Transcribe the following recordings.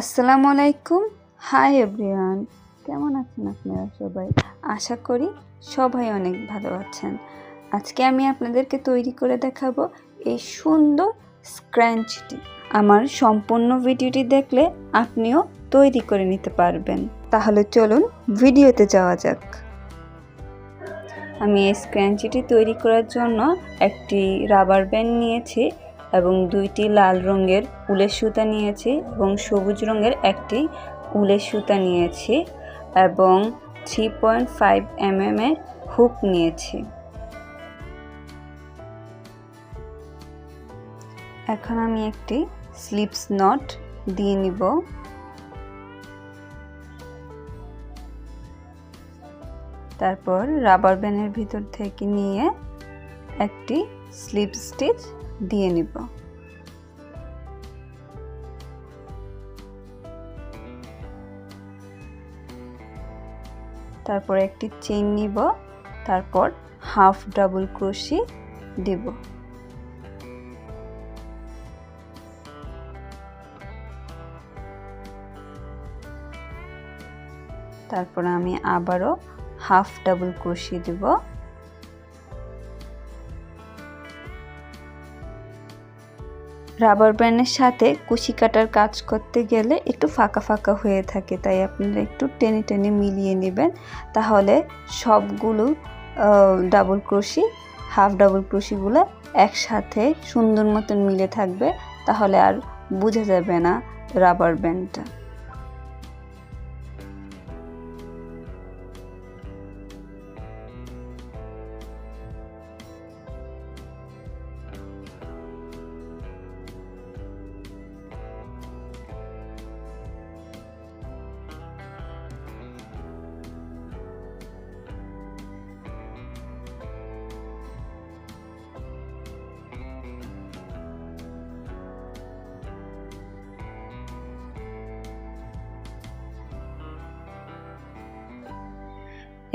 আসসালামু আলাইকুম। Hi everyone, কেমন আছেন আপনারা সবাই? আশা করি সবাই অনেক ভালো আছেন। আজকে আমি আপনাদেরকে তৈরি করে দেখাবো এই সুন্দর স্ক্র্যাঞ্চটি। আমার সম্পূর্ণ ভিডিওটি দেখলে আপনিও তৈরি করে নিতে পারবেন। তাহলে চলুন ভিডিওতে যাওয়া যাক। আমি এই স্ক্র্যাঞ্চিটি তৈরি করার জন্য একটি রাবার ব্যান্ড নিয়েছি এবং দুইটি লাল রঙের উলের সুতা নিয়েছি এবং সবুজ রঙের একটি উলের সুতা নিয়েছি এবং 3.5 mm এর হুক নিয়েছি। এখন আমি একটি স্লিপস নট দিয়ে নিব। তারপর রাবার ব্যান্ডের ভিতর থেকে নিয়ে একটি স্লিপ স্টিচ দিয়ে নিব। তারপর একটি চেইন নিব, তারপর হাফ ডাবল ক্রোশি দেব। তারপর আমি আবারও হাফ ডাবল ক্রোশি দেব। রাবার ব্যান্ডের সাথে কুশি কাটার কাজ করতে গেলে একটু ফাঁকা ফাঁকা হয়ে থাকে, তাই আপনারা একটু টেনে টেনে মিলিয়ে নেবেন, তাহলে সবগুলো ডাবল ক্রোশি হাফ ডাবল ক্রোশিগুলো একসাথে সুন্দর মতন মিলে থাকবে, তাহলে আর বোঝা যাবে না রাবার ব্যান্ডটা।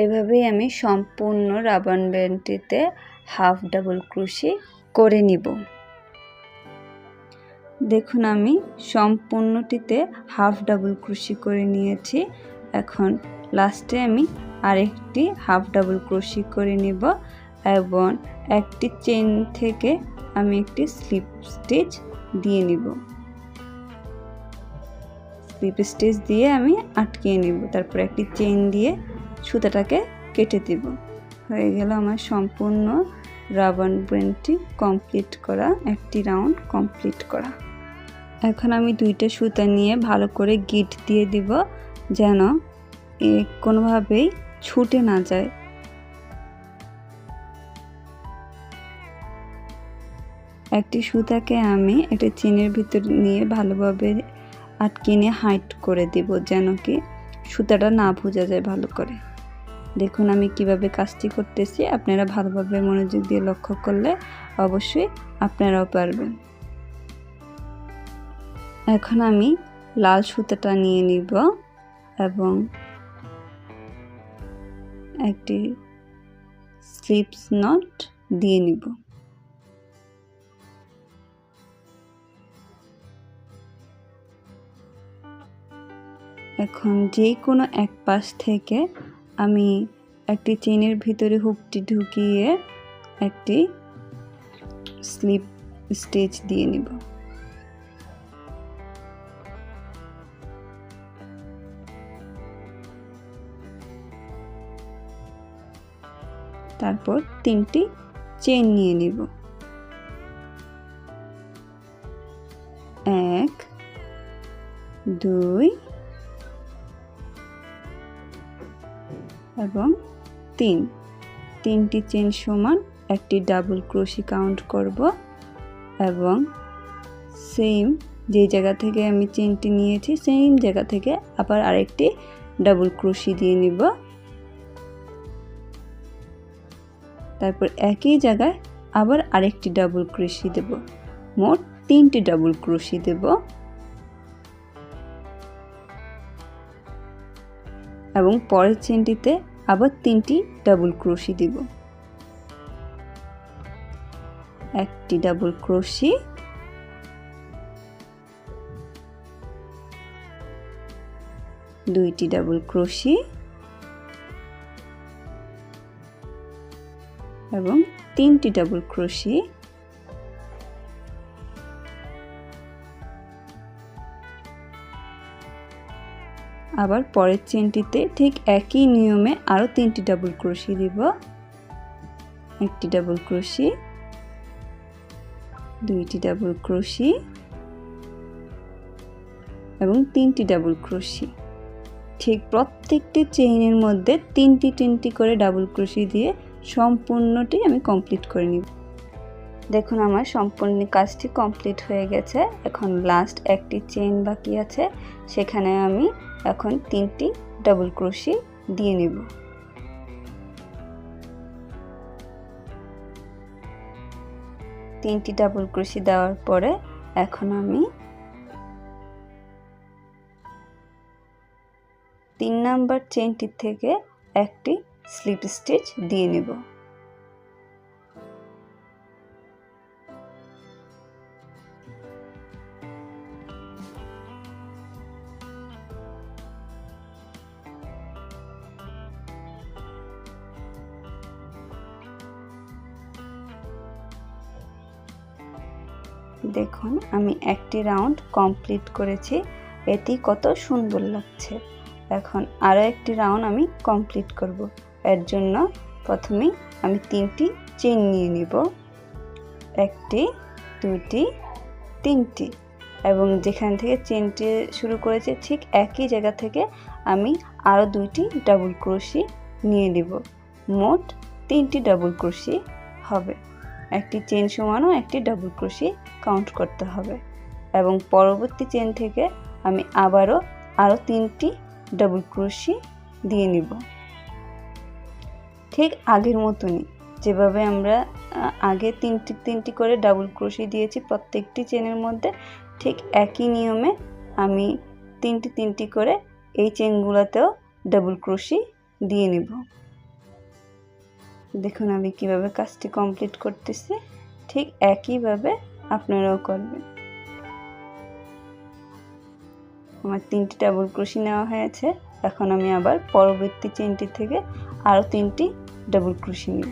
এভাবেই আমি সম্পূর্ণ রাবার ব্যান্ডটিতে হাফ ডাবল ক্রোশি করে নিব। দেখুন আমি সম্পূর্ণটিতে হাফ ডাবল ক্রোশি করে নিয়েছি। এখন লাস্টে আমি আরেকটি হাফ ডাবল ক্রোশি করে নিব এবং একটি চেইন থেকে আমি একটি স্লিপ স্টিচ দিয়ে নিব। স্লিপ স্টিচ দিয়ে আমি আটকিয়ে নিব, তারপর একটি চেইন দিয়ে সুতাটাকে কেটে দিব। হয়ে গেল আমার সম্পূর্ণ রাবার ব্যান্ডটি কমপ্লিট করা, একটি রাউন্ড কমপ্লিট করা। এখন আমি দুইটা সুতা নিয়ে ভালো করে গিট দিয়ে দিব যেন কোনোভাবেই ছুটে না যায়। একটি সুতাকে আমি একটা চেনের ভিতর নিয়ে ভালোভাবে আটকে নিয়ে হাইট করে দিব যেন কি সুতাটা না বোঝা যায় ভালো করে। দেখুন আমি কিভাবে কাজটি করতেছি, আপনারা ভালোভাবে মনোযোগ দিয়ে লক্ষ্য করলে অবশ্যই আপনারাও পারবেন। এখন আমি লাল সুতাটা নিয়ে নিব এবং একটি স্লিপস নট দিয়ে নিব। এখন যে কোনো এক পাশ থেকে আমি একটি চেইনের ভিতরে হুকটি ঢুকিয়ে একটি স্লিপ স্টিচ দিয়ে নিব। তারপর তিনটি চেইন নিয়ে নিব, 1 2 এবং 3টি চেইন সমান একটি ডাবল ক্রোশি কাউন্ট করব এবং সেম যে জায়গা থেকে আমি চেইনটি নিয়েছি সেম জায়গা থেকে আবার আরেকটি ডাবল ক্রোশি দিয়ে নিব। তারপর একই জায়গায় আবার আরেকটি ডাবল ক্রোশি দেব, মোট 3টি ডাবল ক্রোশি দেব এবং পরের চেইনটিতে আবার 3টি ডাবল ক্রোশি দিব। একটি ডাবল ক্রোশি 2টি ডাবল ক্রোশি এবং 3টি ডাবল ক্রোশি, আবার পরের চেনটিতে ঠিক একই নিয়মে আরো 3টি ডাবল ক্রোশি দিব, 1টি ডাবল ক্রোশি, 2টি ডাবল ক্রোশি এবং 3টি ডাবল ক্রোশি। ঠিক প্রত্যেকটি চেইনের মধ্যে 3টি করে ডাবল ক্রোশি দিয়ে সম্পূর্ণটি আমি কমপ্লিট করে নিব। দেখুন আমার সম্পূর্ণ কাজটি কমপ্লিট হয়ে গেছে। এখন লাস্ট একটি চেইন বাকি আছে, সেখানে আমি এখন 3টি ডাবল ক্রোশি দিয়ে নিব। তিনটি ডাবল ক্রোশি দেওয়ার পরে এখন আমি 3 নাম্বার চেইনটি থেকে একটি স্লিপ স্টিচ দিয়ে নেব। দেখুন আমি একটি রাউন্ড কমপ্লিট করেছি, এটি কত সুন্দর লাগছে। এখন আরও একটি রাউন্ড আমি কমপ্লিট করব। এর জন্য প্রথমেই আমি 3টি চেইন নিয়ে নিব, 1টি 2টি 3টি, এবং যেখান থেকে চেইনটি শুরু করেছে ঠিক একই জায়গা থেকে আমি আরও 2টি ডাবল ক্রোশি নিয়ে নিব। মোট 3টি ডাবল ক্রোশি হবে। একটি চেইন সমানও একটি ডাবল ক্রোশি কাউন্ট করতে হবে, এবং পরবর্তী চেইন থেকে আমি আবারও আরও 3টি ডাবল ক্রোশি দিয়ে নিব। ঠিক আগের মতনই, যেভাবে আমরা আগে 3টি করে ডাবল ক্রোশি দিয়েছি প্রত্যেকটি চেইনের মধ্যে, ঠিক একই নিয়মে আমি 3টি করে এই চেইনগুলোতেও ডাবল ক্রোশি দিয়ে নিব। দেখুন আমি কিভাবে কাজটি কমপ্লিট করতেছি, ঠিক একইভাবে আপনারাও করবেন। আমার 3টি ডাবল ক্রোশি নেওয়া হয়েছে, এখন আমি আবার পরবর্তী চেইনটি থেকে আরও 3টি ডাবল ক্রোশি নিব।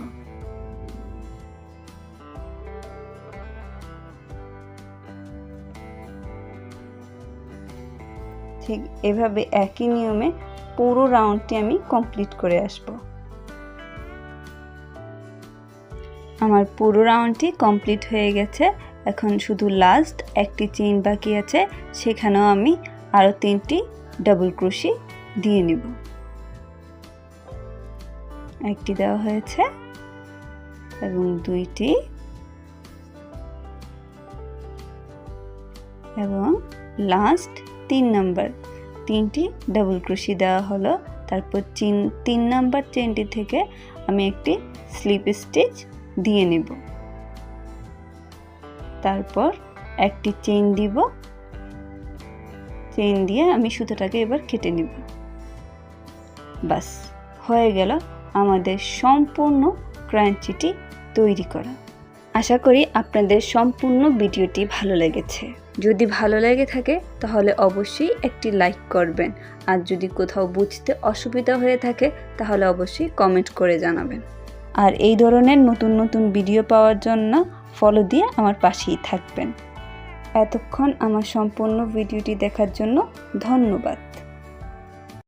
ঠিক এভাবে একই নিয়মে পুরো রাউন্ডটি আমি কমপ্লিট করে আসব। আমার পুরো রাউন্ডটি কমপ্লিট হয়ে গেছে। এখন শুধু লাস্ট একটি চেইন বাকি আছে, সেখানেও আমি আরও 3টি ডাবল ক্রোশি দিয়ে নিব। একটি দেওয়া হয়েছে এবং 2টি, এবং লাস্ট 3 নাম্বার 3টি ডাবল ক্রোশি দেওয়া হলো। তারপর 3 নাম্বার চেইনটি থেকে আমি একটি স্লিপ স্টিচ দিয়ে নেব, তারপর একটি চেইন দিব, চেইন দিয়ে আমি সুতোটাকে এবার কেটে নেব। বাস হয়ে গেল আমাদের সম্পূর্ণ ক্রাঞ্চিটি তৈরি করা। আশা করি আপনাদের সম্পূর্ণ ভিডিওটি ভালো লেগেছে। যদি ভালো লেগে থাকে তাহলে অবশ্যই একটি লাইক করবেন, আর যদি কোথাও বুঝতে অসুবিধা হয়ে থাকে তাহলে অবশ্যই কমেন্ট করে জানাবেন। আর এই ধরনের নতুন ভিডিও পাওয়ার জন্য ফলো দিয়ে আমার পাশেই থাকবেন। এতক্ষণ আমার সম্পূর্ণ ভিডিওটি দেখার জন্য ধন্যবাদ।